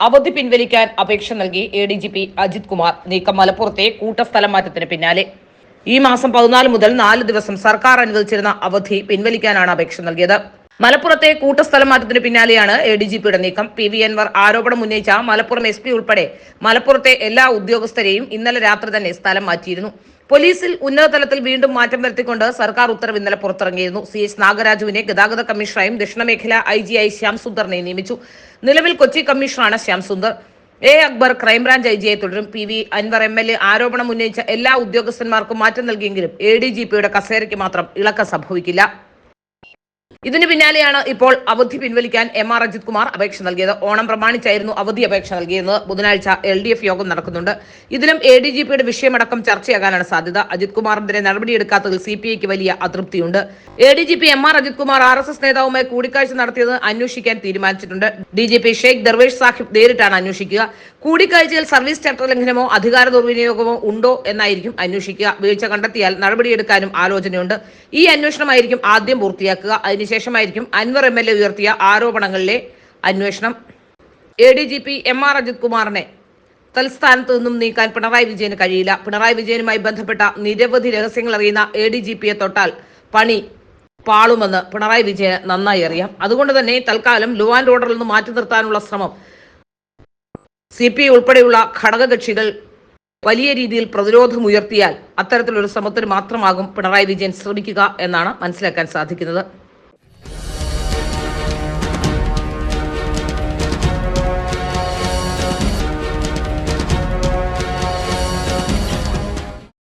അവധി പിൻവലിക്കാൻ അപേക്ഷ നൽകി ADGP അജിത് കുമാർ. നീക്കം മലപ്പുറത്തെ കൂട്ടസ്ഥലം മാറ്റത്തിന് പിന്നാലെ. ഈ മാസം 14 മുതൽ 4 ദിവസം സർക്കാർ അനുവദിച്ചിരുന്ന അവധി പിൻവലിക്കാനാണ് അപേക്ഷ നൽകിയത്. മലപ്പുറത്തെ കൂട്ടസ്ഥലം മാറ്റത്തിന് പിന്നാലെയാണ് ADGPയുടെ നീക്കം. PV അൻവർ ആരോപണം ഉന്നയിച്ച മലപ്പുറം SP ഉൾപ്പെടെ മലപ്പുറത്തെ എല്ലാ ഉദ്യോഗസ്ഥരെയും ഇന്നലെ രാത്രി തന്നെ സ്ഥലം മാറ്റിയിരുന്നു. പോലീസിൽ ഉന്നതതലത്തിൽ വീണ്ടും മാറ്റം വരുത്തിക്കൊണ്ട് സർക്കാർ ഉത്തരവ് ഇന്നലെ പുറത്തിറങ്ങിയിരുന്നു. CS നാഗരാജുവിനെ ഗതാഗത കമ്മീഷണറായും ദക്ഷിണമേഖല IG ആയി ശ്യാം സുന്ദറിനെ നിയമിച്ചു. നിലവിൽ കൊച്ചി കമ്മീഷണറാണ് Shyam Sundar. A Akbar crime branch IG ആയി തുടരും. PV അൻവർ MLA ആരോപണം ഉന്നയിച്ച എല്ലാ ഉദ്യോഗസ്ഥന്മാർക്കും മാറ്റം നൽകിയെങ്കിലും ADGPയുടെ കസേരയ്ക്ക് മാത്രം ഇളക്കം സംഭവിക്കില്ല. ഇതിനു പിന്നാലെയാണ് ഇപ്പോൾ അവധി പിൻവലിക്കാൻ MR അജിത് കുമാർ അപേക്ഷ നൽകിയത്. ഓണം പ്രമാണിച്ചായിരുന്നു അവധി അപേക്ഷ നൽകിയത്. ബുധനാഴ്ച LDF യോഗം നടക്കുന്നുണ്ട്. ഇതിലും ADGPയുടെ വിഷയമടക്കം ചർച്ചയാകാനാണ് സാധ്യത. അജിത് കുമാറിനെതിരെ നടപടിയെടുക്കാത്തതിൽ CPIക്ക് വലിയ അതൃപ്തിയുണ്ട്. ADGP MR Ajith Kumar RSS നേതാവുമായി കൂടിക്കാഴ്ച നടത്തിയത് അന്വേഷിക്കാൻ തീരുമാനിച്ചിട്ടുണ്ട്. DGP ഷെയ്ഖ് ദർവേഷ് സാഹിബ് നേരിട്ടാണ് അന്വേഷിക്കുക. കൂടിക്കാഴ്ചയിൽ സർവീസ് ചട്ട ലംഘനമോ അധികാര ദുർവിനിയോഗമോ ഉണ്ടോ എന്നായിരിക്കും അന്വേഷിക്കുക. വീഴ്ച കണ്ടെത്തിയാൽ നടപടിയെടുക്കാനും ആലോചനയുണ്ട്. ഈ അന്വേഷണമായിരിക്കും ആദ്യം പൂർത്തിയാക്കുക. അതിനുശേഷമായിരിക്കും അൻവർ MLA ഉയർത്തിയ ആരോപണങ്ങളിലെ അന്വേഷണം. ADGP MR അജിത് കുമാറിനെ തൽസ്ഥാനത്ത് നിന്നും നീക്കാൻ പിണറായി വിജയന് കഴിയില്ല. പിണറായി വിജയനുമായി ബന്ധപ്പെട്ട നിരവധി രഹസ്യങ്ങൾ അറിയുന്ന ADGPയെ തൊട്ടാൽ പണി പാളുമെന്ന് പിണറായി വിജയന് നന്നായി അറിയാം. അതുകൊണ്ട് തന്നെ തൽക്കാലം ലോ ആൻഡ് ഓർഡറിൽ നിന്ന് മാറ്റി നിർത്താനുള്ള ശ്രമം CPI ഉൾപ്പെടെയുള്ള ഘടകകക്ഷികൾ വലിയ രീതിയിൽ പ്രതിരോധമുയർത്തിയാൽ അത്തരത്തിലൊരു ശ്രമത്തിന് മാത്രമാകും പിണറായി വിജയൻ ശ്രമിക്കുക എന്നാണ് മനസ്സിലാക്കാൻ സാധിക്കുന്നത്.